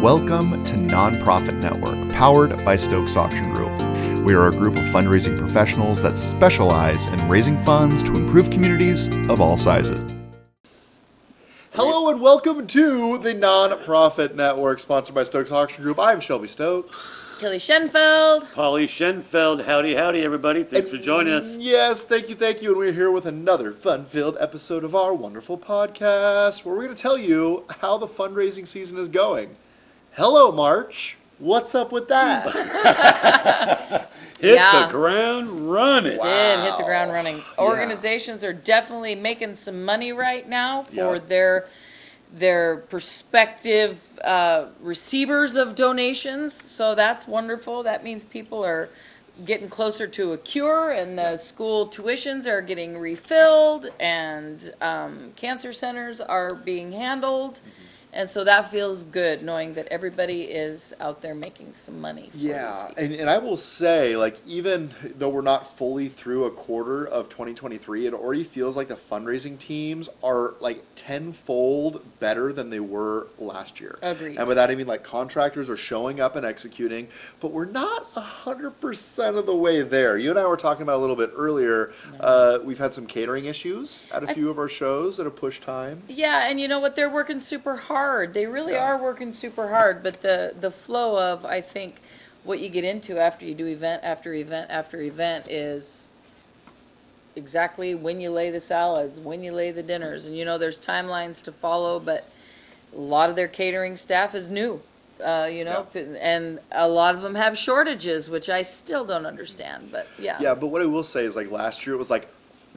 Welcome to Nonprofit Network, powered by Stokes Auction Group. We are a group of fundraising professionals that specialize in raising funds to improve communities of all sizes. Hello and welcome to the Nonprofit Network, sponsored by Stokes Auction Group. I'm Shelby Stokes. Kelly Schenfeld. Polly Schenfeld. Howdy, everybody. Thanks for joining us. Yes, thank you. And we're here with another fun-filled episode of our wonderful podcast, where we're going to tell you how the fundraising season is going. Hello, March. What's up with that? Hit the ground running. Wow. Did hit the ground running. Organizations are definitely making some money right now for their prospective receivers of donations. So that's wonderful. That means people are getting closer to a cure, and the school tuitions are getting refilled, and cancer centers are being handled. And so that feels good, knowing that everybody is out there making some money. And I will say, even though we're not fully through a quarter of 2023, it already feels like the fundraising teams are tenfold better than they were last year. Agreed. And by that I mean contractors are showing up and executing, but we're not 100% of the way there. You and I were talking about a little bit earlier. We've had some catering issues at a few of our shows that have pushed time. Yeah, and you know what? They're working super hard. They really are working super hard, but the flow of, I think, what you get into after you do event after event after event is exactly when you lay the salads, when you lay the dinners, and there's timelines to follow, but a lot of their catering staff is new, and a lot of them have shortages, which I still don't understand, but Yeah, but what I will say is last year it was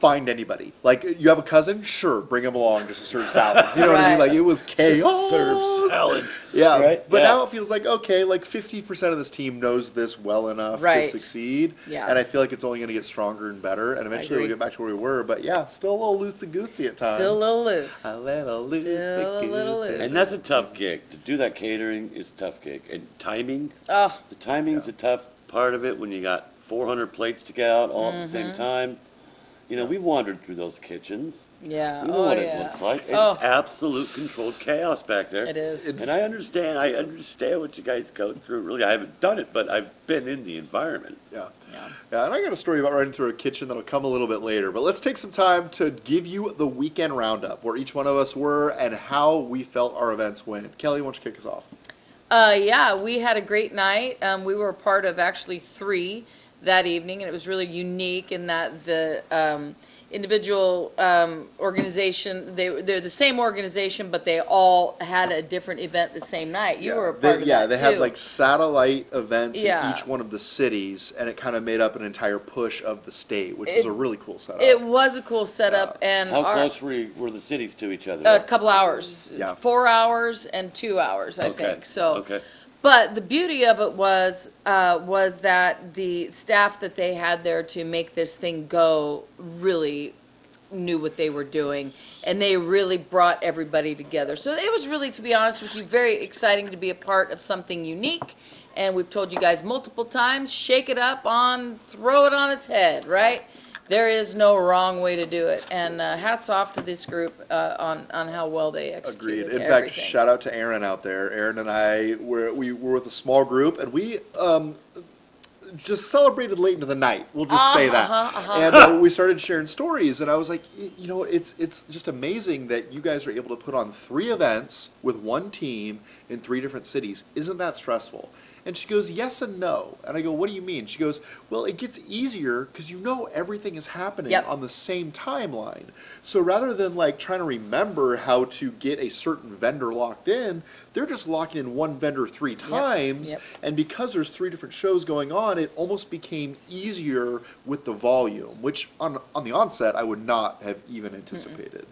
find anybody. You have a cousin? Sure, bring him along just to serve salads. You know what I mean? It was chaos. Serve salads. Yeah, right? But now it feels 50% of this team knows this well enough to succeed. Yeah. And I feel like it's only going to get stronger and better. And eventually we'll get back to where we were. But still a little loosey-goosey at times. Still a little loose. A little loosey-goosey. And that's a tough gig. To do that catering is a tough gig. And timing. Oh. The timing's a tough part of it when you got 400 plates to get out all at the same time. We've wandered through those kitchens. Yeah. We know what it looks like. It's absolute controlled chaos back there. It is. And I understand what you guys go through. Really, I haven't done it, but I've been in the environment. Yeah, and I got a story about riding through a kitchen that'll come a little bit later. But let's take some time to give you the weekend roundup, where each one of us were and how we felt our events went. Kelly, why don't you kick us off? We had a great night. We were a part of actually 3 that evening, and it was really unique in that the individual organization, they're the same organization, but they all had a different event the same night. You were a part of that, they too. had satellite events in each one of the cities, and it kind of made up an entire push of the state, which was a really cool setup. It was a cool setup. And how close were the cities to each other? A couple hours. Yeah. 4 hours and 2 hours, I think. So. Okay. But the beauty of it was that the staff that they had there to make this thing go really knew what they were doing, and they really brought everybody together. So it was really, to be honest with you, very exciting to be a part of something unique. And we've told you guys multiple times, shake it up throw it on its head, right? There is no wrong way to do it, and hats off to this group on how well they executed. Agreed. In fact, shout out to Aaron out there. Aaron and I were with a small group, and we just celebrated late into the night. We'll just say that. And we started sharing stories, and I was like, it's just amazing that you guys are able to put on 3 events with one team in 3 different cities. Isn't that stressful? And she goes, yes and no. And I go, what do you mean? She goes, well, it gets easier because everything is happening on the same timeline. So rather than trying to remember how to get a certain vendor locked in, they're just locking in one vendor 3 times. Yep. And because there's 3 different shows going on, it almost became easier with the volume, which on the onset I would not have even anticipated.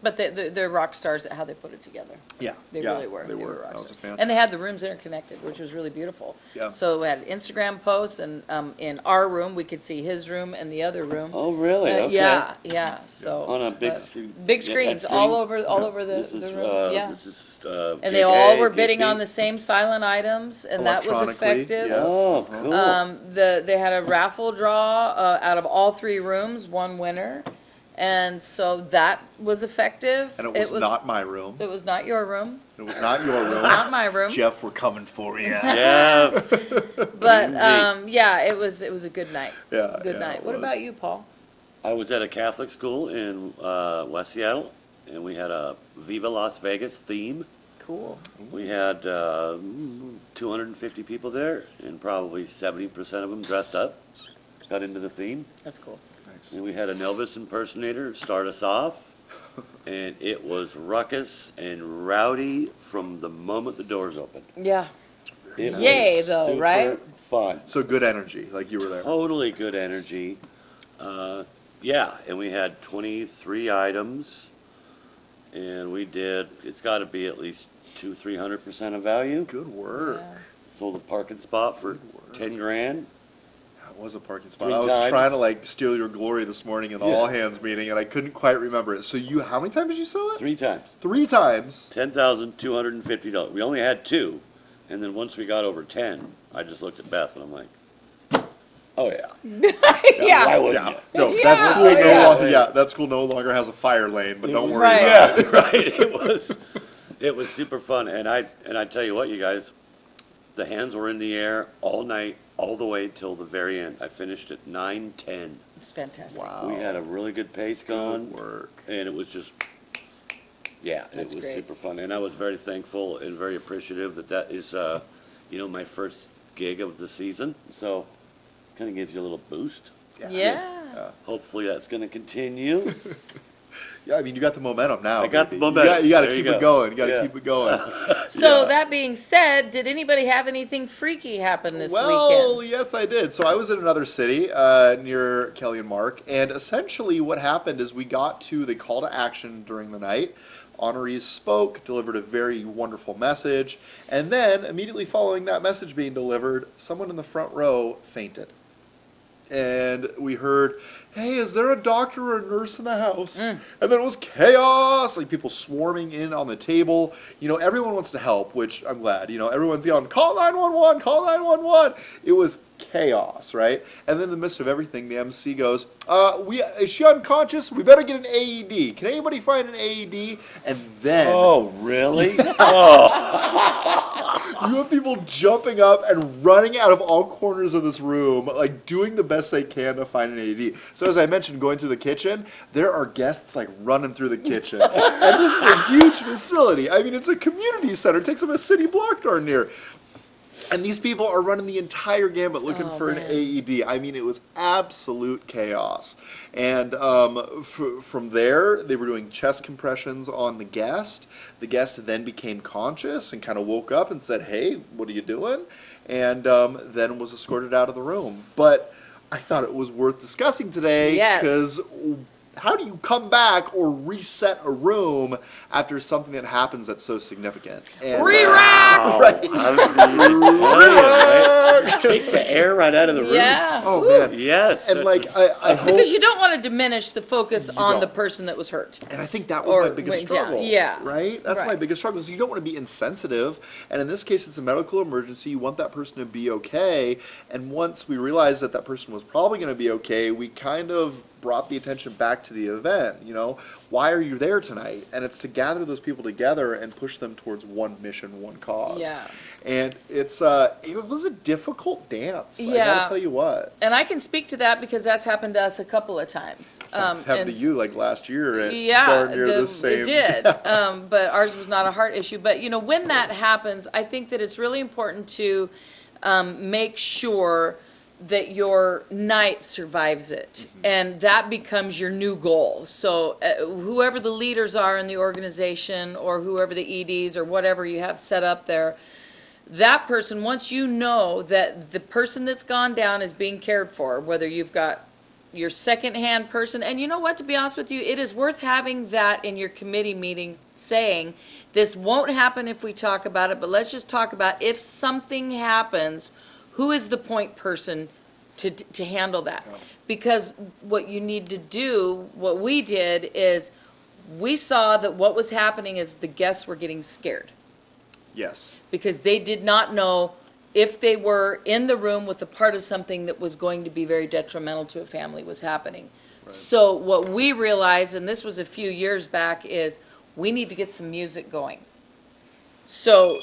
But they're rock stars at how they put it together. Yeah. They really were. They were. rock That was stars. fantastic. And they had the rooms interconnected, which was really beautiful. Yeah. So we had Instagram posts, and in our room, we could see his room and the other room. Oh, really? Okay. Yeah. So on a big screen. big screens all over the room. This is, and they all were bidding on the same silent items, and that was effective. Yeah. Oh, cool. They had a raffle draw out of all 3 rooms, one winner. And so that was effective. And it was not my room. It was not your room. It was not your room. It's not my room. Jeff, we're coming for you. Yeah. But yeah, it was a good night. Yeah, Good yeah, night. it What was. about you, Paul? I was at a Catholic school in West Seattle, and we had a Viva Las Vegas theme. Cool. We had 250 people there, and probably 70% of them dressed up, got into the theme. That's cool. Nice. And we had an Elvis impersonator start us off, and it was ruckus and rowdy from the moment the doors opened. Yeah. It Yay, was though, super right? Fun. So good energy, like you were there. Totally good energy. Yeah, and we had 23 items, and we did, it's got to be at least 300% of value. Good work. Yeah. Sold a parking spot for Good work. 10 grand. That was a parking spot. Three I was times. trying to like steal your glory this morning in all hands meeting, and I couldn't quite remember it. So how many times did you sell it? 3 times. 3 times. $10,250. We only had 2, and then once we got over 10, I just looked at Beth and I'm like, oh yeah. Yeah. Why wouldn't Yeah. you? No, Yeah. that school Yeah. that school no longer has a fire lane, but don't worry Right. about it. Yeah, right. It was super fun, and I tell you what, you guys, the hands were in the air all night, all the way till the very end. I finished at 9:10. It's fantastic. Wow. We had a really good pace going, Good work. and it was just, yeah, That's it was great. super fun, and I was very thankful and very appreciative that is, my first gig of the season. So, kind of gives you a little boost. Yeah. Hopefully, that's going to continue. Yeah, I mean, you got the momentum now. I got baby. the momentum. You got to There you keep it go. going. You got to Yeah. keep it going. So Yeah. that being said, did anybody have anything freaky happen this Well, weekend? yes, I did. So I was in another city near Kelly and Mark, and essentially what happened is we got to the call to action during the night. Honorees spoke, delivered a very wonderful message, and then immediately following that message being delivered, someone in the front row fainted. And we heard, hey, is there a doctor or a nurse in the house? And then it was chaos, like people swarming in on the table. Everyone wants to help, which I'm glad. Everyone's yelling, call 911, call 911. It was chaos, right? And then in the midst of everything, the MC goes, is she unconscious? We better get an AED. Can anybody find an AED? And then Oh, really? Oh, you have people jumping up and running out of all corners of this room, like doing the best they can to find an AED. So as I mentioned, going through the kitchen, there are guests like running through the kitchen. And this is a huge facility. I mean, it's a community center. It takes up a city block darn near. And these people are running the entire gambit looking for an AED. I mean, it was absolute chaos. And from there, they were doing chest compressions on the guest. The guest then became conscious and kind of woke up and said, hey, what are you doing? And then was escorted out of the room. But I thought it was worth discussing today because how do you come back or reset a room after something that happens that's so significant? And, Re-rack! Take the air right out of the room. Yeah. Oh, man. Yes. And like, I hope... Because you don't want to diminish the focus on don't. the person that was hurt. And I think that was Or my biggest went down. struggle. Yeah. Right? That's my Right. biggest struggle. So you don't want to be insensitive. And in this case, it's a medical emergency. You want that person to be okay. And once we realized that person was probably going to be okay, we kind of brought the attention back to the event. Why are you there tonight? And it's to gather those people together and push them towards one mission, one cause. Yeah. And it was a difficult dance. I Yeah. gotta tell you what. And I can speak to that because that's happened to us a couple of times. It happened to you like last year at Yeah, darn near the same. it did. But ours was not a heart issue. But, when that happens, I think that it's really important to make sure that your night survives it. And that becomes your new goal. So whoever the leaders are in the organization or whoever the EDs or whatever you have set up there, that person, once you know that the person that's gone down is being cared for, whether you've got your second-hand person, and you know what, to be honest with you, it is worth having that in your committee meeting saying, this won't happen if we talk about it, but let's just talk about if something happens, who is the point person to handle that? Because what you need to do, what we did is we saw that what was happening is the guests were getting scared Yes. because they did not know if they were in the room with a part of something that was going to be very detrimental to a family was happening. So what we realized, and this was a few years back, is we need to get some music going. So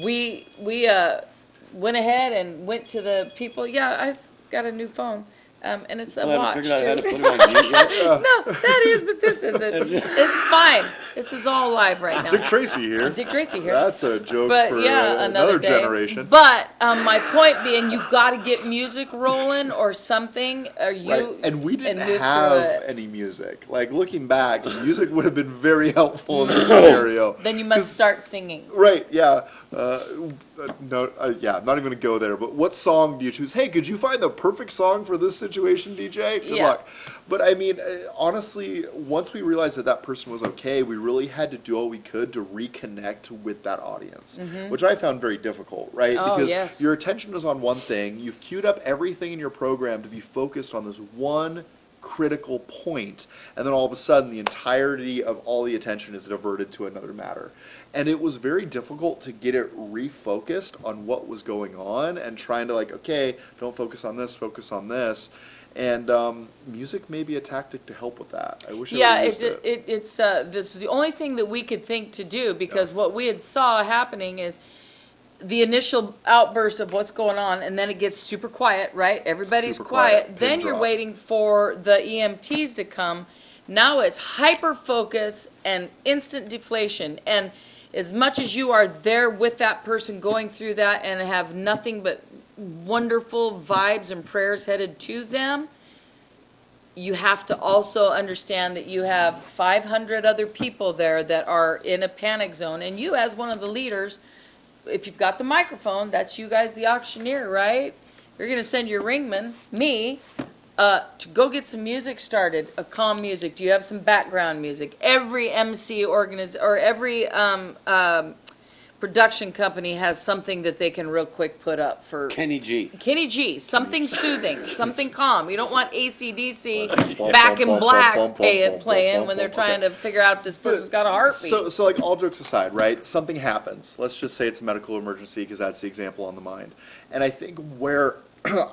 we went ahead and went to the people. Yeah, I've got a new phone. And it's a watch, figured out how to too. put it on mute yet? No, that is, but this isn't. It's fine. This is all live right now. Dick Tracy here. Dick Tracy here. That's a joke But for yeah, another day. generation. But my point being, you got to get music rolling or something, or you. Right. And we didn't move through have it. any music. Like, looking back, music would have been very helpful in this scenario. Then you must start singing. Right, yeah. No, yeah, I'm not even going to go there. But what song do you choose? Hey, could you find the perfect song for this situation, DJ? Good luck. But I mean, honestly, once we realized that that person was okay, we really had to do all we could to reconnect with that audience, which I found very difficult, right? Oh, because yes. your attention is on one thing. You've queued up everything in your program to be focused on this one critical point, and then all of a sudden the entirety of all the attention is diverted to another matter. And it was very difficult to get it refocused on what was going on and trying to, like, okay, don't focus on this, focus on this. And music may be a tactic to help with that. I wish I would have used it. It's this was the only thing that we could think to do, because what we had saw happening is the initial outburst of what's going on, and then it gets super quiet, right? Everybody's Super quiet. quiet, Then pin you're drop. waiting for the EMTs to come. Now it's hyper focus and instant deflation. And as much as you are there with that person going through that and have nothing but wonderful vibes and prayers headed to them, you have to also understand that you have 500 other people there that are in a panic zone. And you, as one of the leaders, if you've got the microphone, that's you guys, the auctioneer, right? You're going to send your ringman, me, to go get some music started, a calm music. Do you have some background music? Every MC or every production company has something that they can real quick put up for Kenny G. Something soothing, something calm. You don't want AC/DC Back in Black playing when they're trying to figure out if this person's got a heartbeat. So like, all jokes aside, right? Something happens. Let's just say it's a medical emergency, because that's the example on the mind. And I think where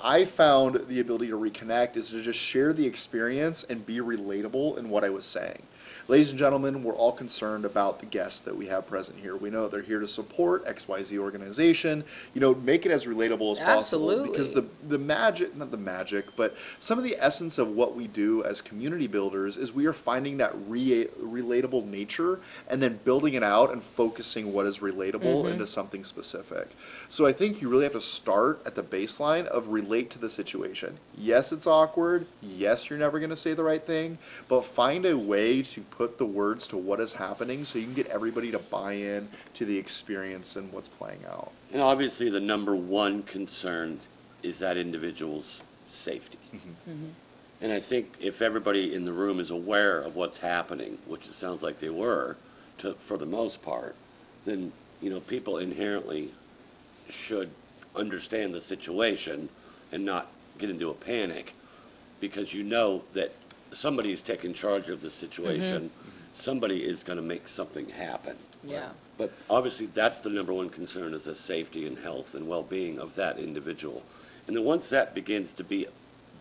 I found the ability to reconnect is to just share the experience and be relatable in what I was saying. Ladies and gentlemen, we're all concerned about the guests that we have present here. We know that they're here to support XYZ organization. You know, make it as relatable as possible. Absolutely. Because the magic, not the magic, but some of the essence of what we do as community builders is we are finding that relatable nature and then building it out and focusing what is relatable into something specific. So I think you really have to start at the baseline of relate to the situation. Yes, it's awkward. Yes, you're never going to say the right thing, but find a way to put the words to what is happening so you can get everybody to buy in to the experience and what's playing out. And obviously the number one concern is that individual's safety. And I think if everybody in the room is aware of what's happening, which it sounds like they were, for the most part, then, you know, people inherently should understand the situation and not get into a panic, because you know that somebody is taking charge of the situation. Somebody is going to make something happen. Yeah. But obviously that's the number one concern, is the safety and health and well-being of that individual. And then once that begins to be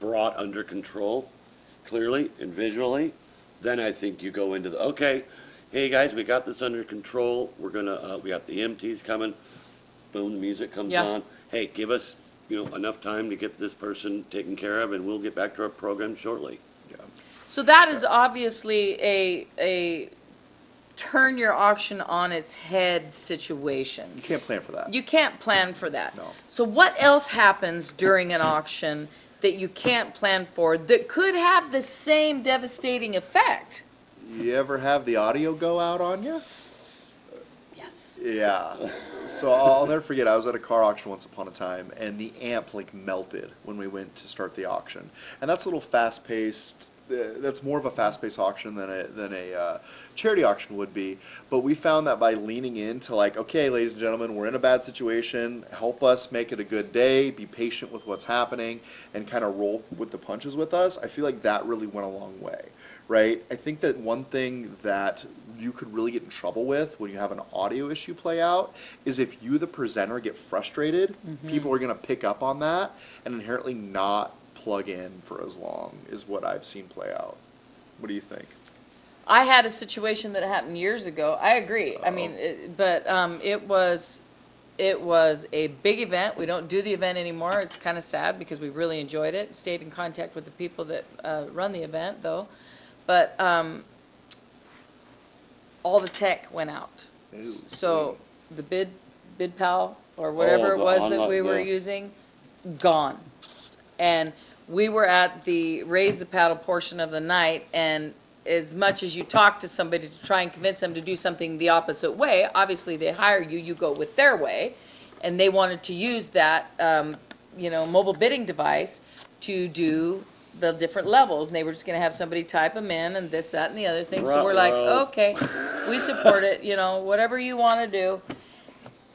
brought under control, clearly and visually, then I think you go into the, okay, hey guys, we got this under control. We're gonna, we got the EMTs coming. Boom, the music comes on. Hey, give us, you know, enough time to get this person taken care of, and we'll get back to our program shortly. So that is obviously a turn your auction on its head situation. You can't plan for that. You can't plan for that. No. So what else happens during an auction that you can't plan for that could have the same devastating effect? You ever have the audio go out on you? Yes. Yeah. So I'll never forget, I was at a car auction once upon a time, and the amp like melted when we went to start the auction. And that's a little fast-paced. That's more of a fast-paced auction than a charity auction would be. But we found that by leaning into, like, okay, ladies and gentlemen, we're in a bad situation. Help us make it a good day. Be patient with what's happening, and kind of roll with the punches with us. I feel like that really went a long way, right? I think that one thing that you could really get in trouble with when you have an audio issue play out is if you, the presenter, get frustrated, people are going to pick up on that and inherently not plug in for as long is what I've seen play out. What do you think? I had a situation that happened years ago. I agree. I mean, it was a big event. We don't do the event anymore. It's kind of sad because we really enjoyed it. Stayed in contact with the people that run the event, though. But all the tech went out. Ooh, So the bid pal or whatever it was that we were yeah. using, gone. And we were at the raise the paddle portion of the night, and as much as you talk to somebody to try and convince them to do something the opposite way, obviously they hire you, you go with their way, and they wanted to use that, mobile bidding device to do the different levels, and they were just going to have somebody type them in and this, that, and the other thing. So we're like, Ruh-roh. okay, we support it, whatever you want to do,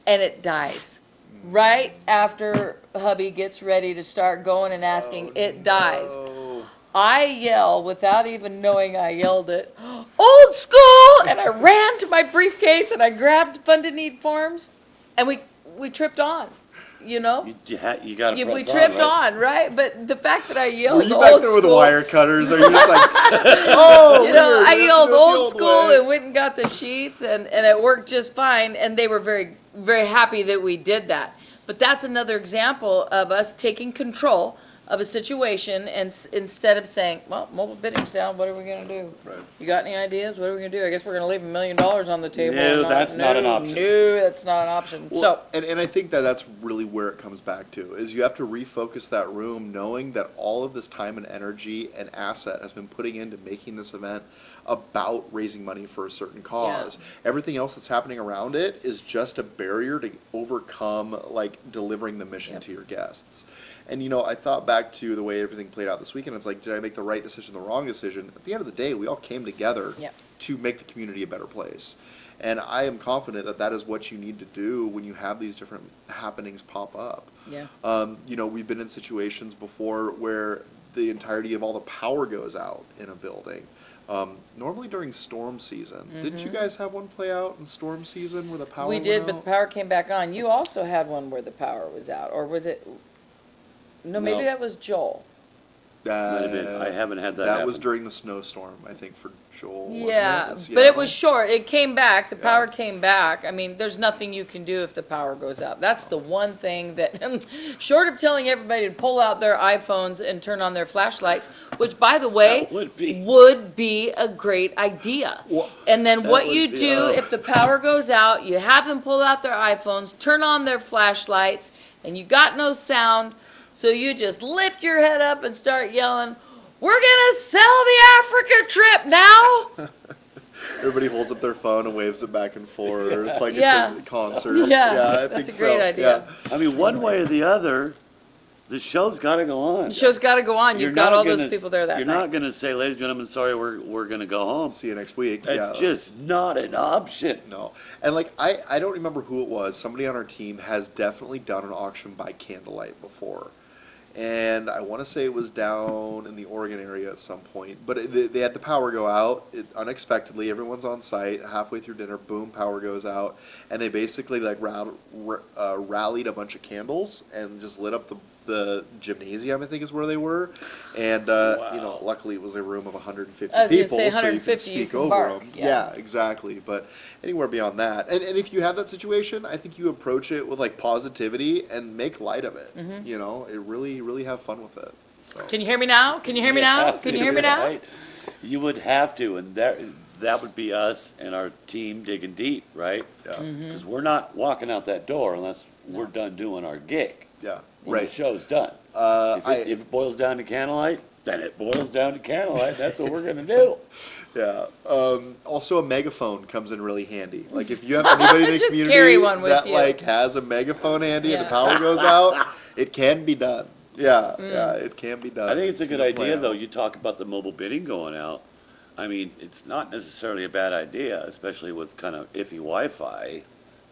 and it dies. Right after hubby gets ready to start going and asking, it dies. Oh, I yell without even knowing I yelled it, old school! And I ran to my briefcase and I grabbed funded need forms, and we tripped on, You got to We press tripped right? on, right? But the fact that I were yelled you old back there with the school, wire cutters? Or are you just like, oh, weird, I we have to yelled do it the old school way. and went and got the sheets, and it worked just fine, and they were very, very happy that we did that. But that's another example of us taking control of a situation, and instead of saying, well, mobile bidding's down, what are we going to do? Right. You got any ideas? What are we going to do? I guess we're going to leave $1 million on the table. No, and that's not an option. No, that's not an option. Well, So, and I think that's really where it comes back to, is you have to refocus that room knowing that all of this time and energy and asset has been putting into making this event about raising money for a certain cause. Everything else that's happening around it is just a barrier to overcome, like, delivering the mission to your guests. And, I thought back to the way everything played out this weekend. It's like, did I make the right decision, the wrong decision? At the end of the day, we all came together to make the community a better place. And I am confident that that is what you need to do when you have these different happenings pop up. We've been in situations before where the entirety of all the power goes out in a building. Normally during storm season. Didn't you guys have one play out in storm season where the power we did, went but out? the power came back on. You also had one where the power was out, or was it? No, maybe No. that was Joel. Might have been. I haven't had that That happen. was during the snowstorm, I think, for Joel. wasn't Yeah, it? In but it Seattle? was short. It came back. The power came back. I mean, there's nothing you can do if the power goes out. That's the one thing that, short of telling everybody to pull out their iPhones and turn on their flashlights, which, by the way, That would be a great idea. Well, And then That what would you be- do if the power goes out, you have them pull out their iPhones, turn on their flashlights, and you got no sound, so you just lift your head up and start yelling, "We're gonna sell the Africa trip now!" everybody holds up their phone and waves it back and forth like Yeah. it's a concert. Yeah, I that's think a great so. idea. Yeah. I mean, one way or the other, the show's got to go on. The show's got to go on. You've got not all those gonna- people there that You're night. not going to say, ladies and gentlemen, sorry, we're going to go home. See you next week. That's yeah. just not an option. No. And like I don't remember who it was. Somebody on our team has definitely done an auction by candlelight before. And I want to say it was down in the Oregon area at some point. But they had the power go out unexpectedly. Everyone's on site. Halfway through dinner, boom, power goes out. And they basically like rallied a bunch of candles and just lit up the gymnasium, I think is where they were. And, Wow. luckily it was a room of 150 I was gonna people. say so 150 you you can speak can over bark, them. yeah. Exactly. But anywhere beyond that. And if you have that situation, I think you approach it with like positivity and make light of it. It really have fun with it. So. Can you hear me now? Can you hear me now? Can you hear me now? Right? You would have to, and that would be us and our team digging deep, right? Yeah. Because we're not walking out that door unless we're done doing our gig. Yeah. When Right. the show's done. If it boils down to candlelight, then it boils down to candlelight. That's what we're going to do. Yeah. Also, a megaphone comes in really handy. Like if you have anybody in the Just community carry one with that you. like has a megaphone handy and the Yeah. power goes out, it can be done. Yeah. Yeah. It can be done. I think it's a I've good seen it play idea, out. though. You talk about the mobile bidding going out. I mean, it's not necessarily a bad idea, especially with kind of iffy Wi-Fi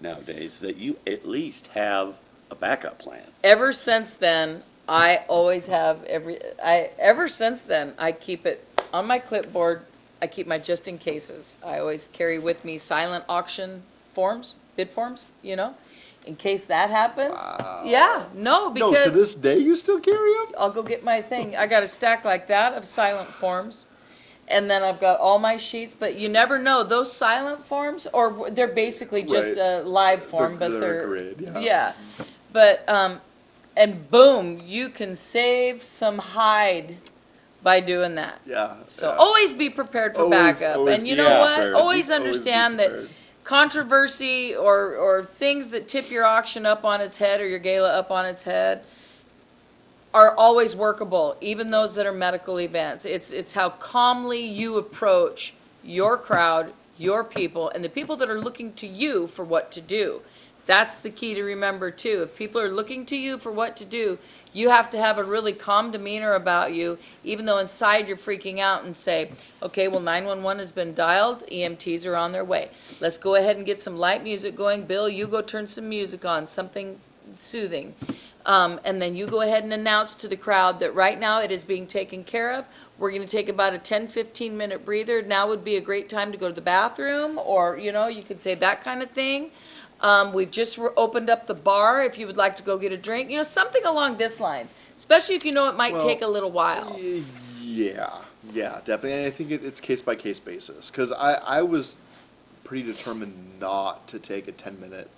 nowadays, that you at least have a backup plan. Ever since then, I always have ever since then, I keep it on my clipboard. I keep my just in cases. I always carry with me silent auction forms, bid forms, in case that happens. Wow. Yeah, no, No, because to this day you still carry them? I'll go get my thing. I got a stack like that of silent forms. And then I've got all my sheets, but you never know. Those silent forms, or they're basically just Right. a live form, but They're a grid, yeah. yeah. But and boom, you can save some hide by doing that. Yeah. So yeah. always be prepared for backup. always And you be know what? prepared. Always Always be understand that prepared. controversy or things that tip your auction up on its head or your gala up on its head are always workable, even those that are medical events. It's how calmly you approach your crowd, your people, and the people that are looking to you for what to do. That's the key to remember, too. If people are looking to you for what to do, you have to have a really calm demeanor about you, even though inside you're freaking out, and say, okay, well, 911 has been dialed. EMTs are on their way. Let's go ahead and get some light music going. Bill, you go turn some music on, something soothing. And then you go ahead and announce to the crowd that right now it is being taken care of. We're going to take about a 10, 15-minute breather. Now would be a great time to go to the bathroom, or, you could say that kind of thing. We've just opened up the bar if you would like to go get a drink. Something along this lines, especially if you know it might take a little while. Yeah, definitely. And I think it's case-by-case basis. Because I was pretty determined not to take a 10-minute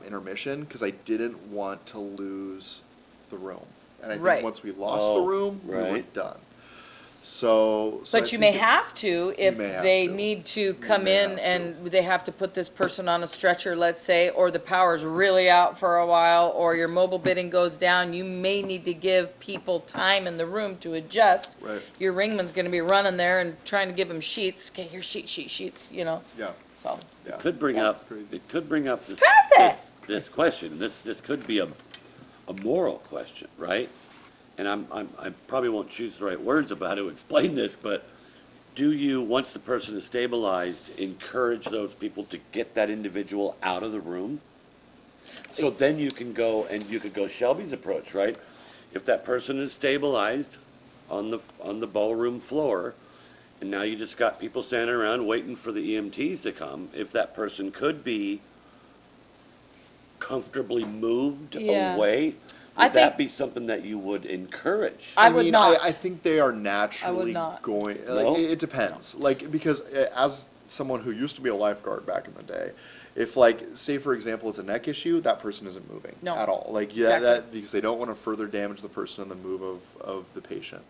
intermission because I didn't want to lose the room. And I think once we lost the room, we were done. So But you may have to if they need to come in have and they have to put this person on a stretcher, let's say, or the power's really out for a while, or your mobile bidding goes down. You may need to give people time in the room to adjust. Right. Your ringman's going to be running there and trying to give them sheets. Okay, here's sheets, Yeah. So. Yeah. It could bring up this Perfect. this question. This could be a moral question, right? And I probably won't choose the right words about how to explain this, but do you, once the person is stabilized, encourage those people to get that individual out of the room? So then you can go Shelby's approach, right? If that person is stabilized on the ballroom floor, and now you just got people standing around waiting for the EMTs to come, if that person could be comfortably moved away, would that be something that you would encourage? I would not. I think they are naturally not. going. No? It depends. Because as someone who used to be a lifeguard back in the day, if say for example it's a neck issue, that person isn't moving at all. Exactly. Because they don't want to further damage the person in the move of the patient.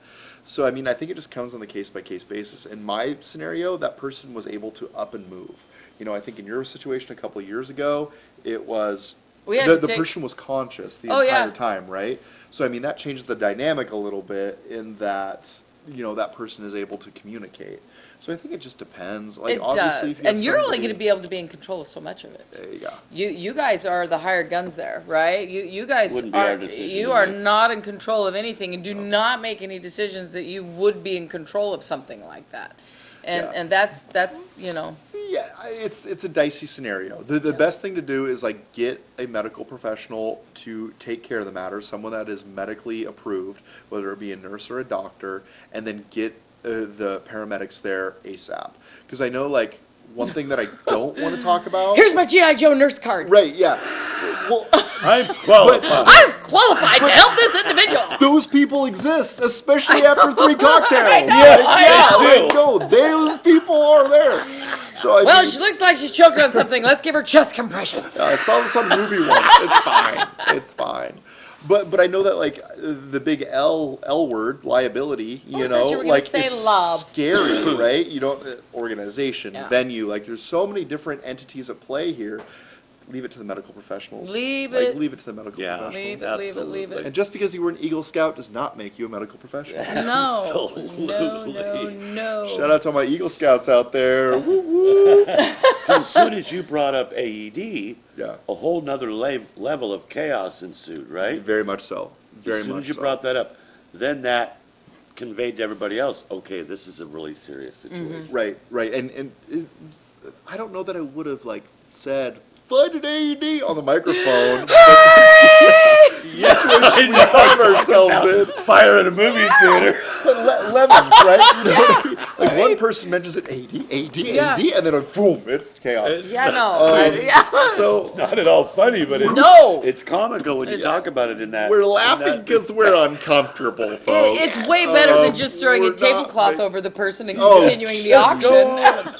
So I think it just comes on the case by case basis. In my scenario, that person was able to up and move. I think in your situation a couple of years ago, it was. The person was conscious the entire time, right? So, that changes the dynamic a little bit in that, that person is able to communicate. So I think it just depends. It obviously, does. If you have And you're only somebody- going to be able to be in control of so much of it. There you go. You guys are the hired guns there, right? You guys Wouldn't be our are decision you to are make. not in control of anything, and do not make any decisions that you would be in control of something like that. And that's Yeah, it's a dicey scenario. The best thing to do is get a medical professional to take care of the matter, someone that is medically approved, whether it be a nurse or a doctor, and then get the paramedics there ASAP. Because I know one thing that I don't want to talk about. Here's my GI Joe nurse card. Right? Yeah. Well, I'm qualified. I'm qualified to help this individual. those people exist, especially after 3 cocktails. I do. No, those people are there. So Well, she looks like she's choking on something. Let's give her chest compressions. I saw this on movie once. It's fine. It's fine. But I know that the big L word, liability, I thought you were gonna say it's love. scary, right? Organization, Yeah. venue, there's so many different entities at play here. Leave it to the medical professionals. Leave it. Leave it to the medical Yeah. professionals. Leave it. And just because you were an Eagle Scout does not make you a medical professional. No. Absolutely. No. Shout out to my Eagle Scouts out there. Woo woo. As soon as you brought up AED, Yeah, a whole nother level of chaos ensued, right? very much so. Very As soon much as you so. brought that up, then that conveyed to everybody else, okay, this is a really serious situation. Right. And I don't know that I would have said find an AED on the microphone. Yeah, Situation we found ourselves themselves in. Fire at a movie theater. But lemons, right? You know what I mean? Like one person mentions it 80, 80, Yeah. 80, and then boom, it's chaos. Yeah, no. So Not at all funny, but it's, No. it's comical when you talk about it in that. we're laughing because we're uncomfortable, folks. It's way better than just throwing a we're not tablecloth make- over the person and Oh, continuing the let's go auction. on.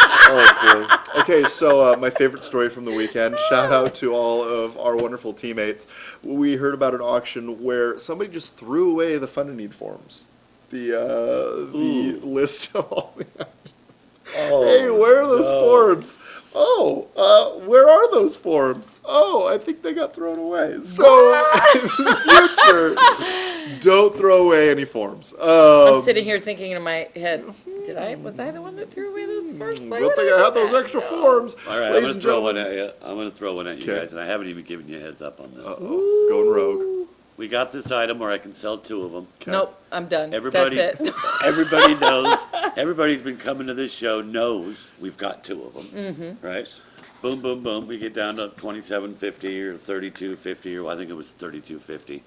Oh boy. Okay, so my favorite story from the weekend. Shout out to all of our wonderful teammates. We heard about an auction where somebody just threw away the fund and need forms. The list of all the. Oh, Hey, where are those no. forms? Oh, where are those forms? Oh, I think they got thrown away. So in the future, don't throw away any forms. I'm sitting here thinking in my head, was I the one that threw away those first? Good thing I had those extra forms. All right, I'm Ladies going to and throw one gentlemen. at you. I'm going to throw one at you Okay. guys, and I haven't even given you a heads up on this. Uh-oh, going rogue. We got this item where I can sell 2 of them. Okay. Nope, I'm done. Everybody, That's it. everybody knows. Everybody's been coming to this show knows we've got 2 of them, right? Boom, boom, boom. We get down to $27.50 or $32.50, or I think it was $32.50,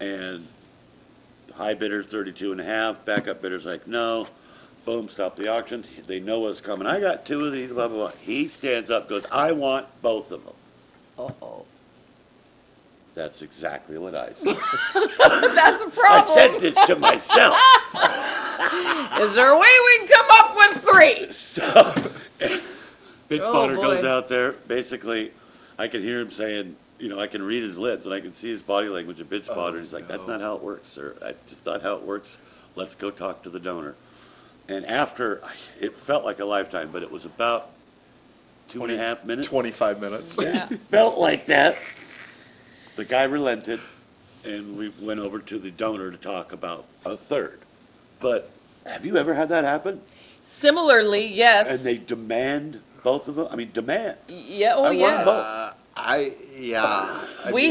and high bidder's 32.5. Backup bidder's like, no. Boom, stop the auction. They know what's coming. I got 2 of these. Blah blah blah. He stands up, goes, I want both of them. Uh-oh. That's exactly what I said. That's a I problem. said this to myself. Is there a way we can come up with 3? So, bid Oh, spotter boy. goes out there. Basically, I can hear him saying, I can read his lips and I can see his body language. A bid spotter. He's like, "That's not how it works, sir. That's just not how it works. Let's go talk to the donor." And after, it felt like a lifetime, but it was about 2.5 minutes. 25 minutes. Yeah. Felt like that. The guy relented, and we went over to the donor to talk about a third. But have you ever had that happen? Similarly, yes. And they demand both of them? I mean, demand. Yeah. Oh, I want yes. both. We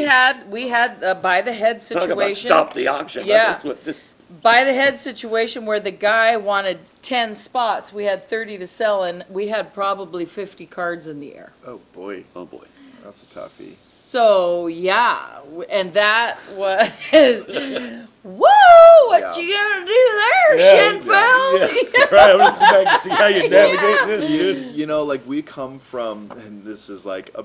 had a by the head Talk about situation. stop the auction. Yeah. That's what this, By the head situation where the guy wanted 10 spots. We had 30 to sell, and we had probably 50 cards in the air. Oh boy, oh boy. that's a toughie. So yeah, and that was whoa! What Yeah. you gonna do there, Shinfeld? Right, I want to sit back and see how you navigate this, dude. You know, like we come from, and this is like a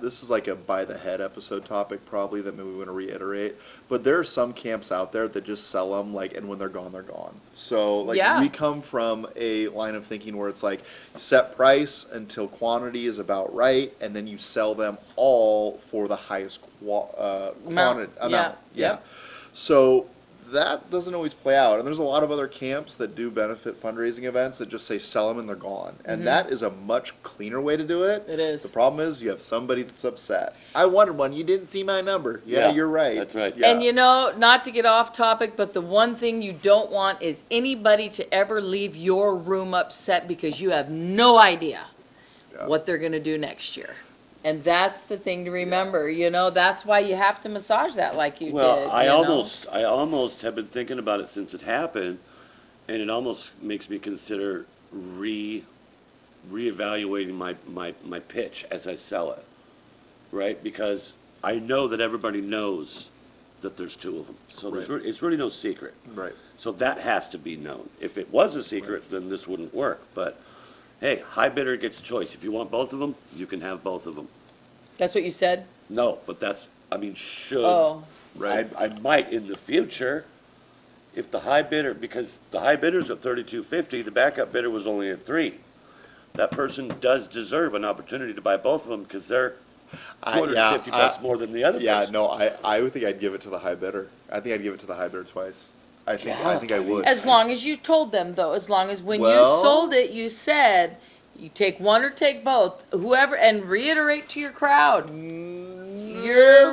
this is like a by the head episode topic probably that maybe we want to reiterate. But there are some camps out there that just sell them like, and when they're gone, they're gone. So like Yeah. we come from a line of thinking where it's like set price until quantity is about right, and then you sell them all for the highest quantity amount. Yeah. Yep. So that doesn't always play out. And there's a lot of other camps that do benefit fundraising events that just say sell them and they're gone. And that is a much cleaner way to do it. It is. The problem is you have somebody that's upset. I wanted one. You didn't see my number. Yeah, Yeah, you're right. that's right. Yeah. And not to get off topic, but the one thing you don't want is anybody to ever leave your room upset because you have no idea Yeah. what they're going to do next year. And that's the thing to remember, that's why you have to massage that like you Well, did. I almost have been thinking about it since it happened, and it almost makes me consider reevaluating my pitch as I sell it, right? Because I know that everybody knows that there's 2 of them, so Right. it's really no secret. Right. So that has to be known. If it was a secret, then this wouldn't work. But hey, high bidder gets a choice. If you want both of them, you can have both of them. That's what you said? No, but should. Oh. Right. I might in the future, if the high bidder, because the high bidder's at $32.50, the backup bidder was only at $3. That person does deserve an opportunity to buy both of them because they're $250 more than the other Yeah, person. no, I would think I'd give it to the high bidder. I think I'd give it to the high bidder twice. I think I would. As long as you told them, though, as long as when Well- you sold it, you said, you take one or take both, whoever, and reiterate to your crowd.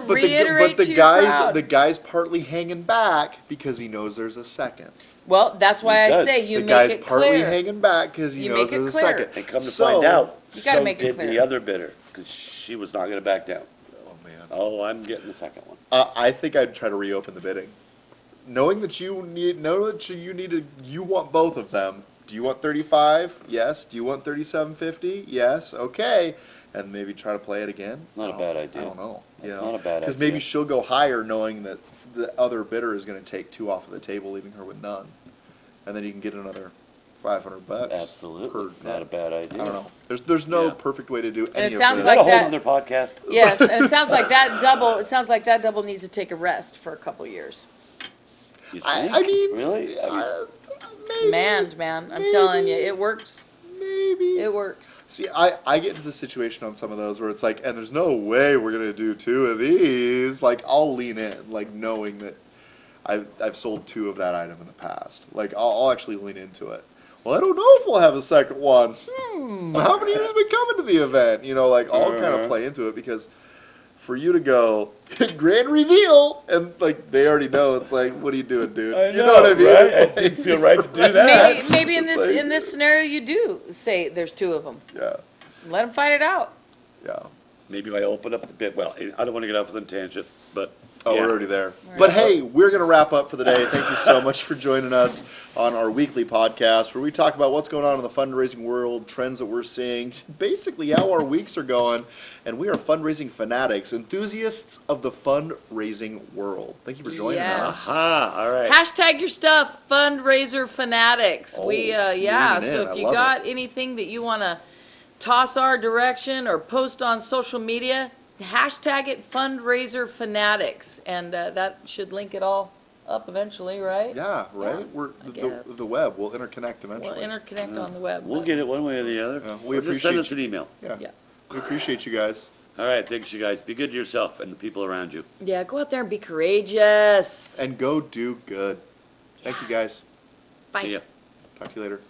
Reiterate to your crowd. The guy's partly hanging back because he knows there's a second. Well, that's why He I does. say you The make guy's it partly clear. hanging back because he You knows make it there's a clear. second. And come to So- find out, You gotta so make it did clear. the other bidder because she was not going to back down. Oh man. Oh, I'm getting the second one. I think I'd try to reopen the bidding, knowing that you want both of them. Do you want 35? Yes. Do you want 37.50? Yes. Okay. And maybe try to play it again. Not a bad idea. I don't know. That's not a bad Because idea. maybe she'll go higher, knowing that the other bidder is going to take 2 off of the table, leaving her with none, and then you can get another $500. Absolutely, per not a bad idea. I don't know. There's no Yeah. perfect way to do it any of sounds this. like That's a whole that- other podcast. Yes, and it sounds like that double. It sounds like that double needs to take a rest for a couple years. You I think? mean, Really? I mean, maybe, Man, I'm telling you, it works. maybe. It works. See, I get into the situation on some of those where it's like, and there's no way we're gonna do 2 of these. Like, I'll lean in, like knowing that I've sold 2 of that item in the past. Like, I'll actually lean into it. Well, I don't know if we'll have a second one. How many years have been coming to the event? You know, like, I'll kind of play into it, because for you to go, grand reveal, and like they already know, it's like, what are you doing, dude? You know what I mean? Right? It's It didn't feel right to do that. Maybe in It's this like- in this scenario you do say there's 2 of them. Yeah, Let them fight it out. yeah. Maybe I open up the bit. Well, I don't want to get off on a tangent, but Oh, yeah. we're already there. But hey, we're going to wrap up for the day. Thank you so much for joining us on our weekly podcast where we talk about what's going on in the fundraising world, trends that we're seeing, basically how our weeks are going. And we are fundraising fanatics, enthusiasts of the fundraising world. Thank you for joining Yes. us. Aha, all right. Hashtag your stuff, fundraiser fanatics. Oh, Yeah. leaning So in. I if you love got anything that you want to toss our direction or post on social media, hashtag it fundraiser fanatics, and that should link it all up eventually, right? Yeah, right? Yeah, We're I guess. the web will interconnect We'll eventually. interconnect on the web. We'll get it one way or the other. Yeah, we Or just send appreciate us an email. Yeah. We appreciate you guys. All right, thanks, you guys. Be good to yourself and the people around you. Yeah, go out there and be courageous. And go do good. Thank you guys. Bye. See ya. Talk to you later.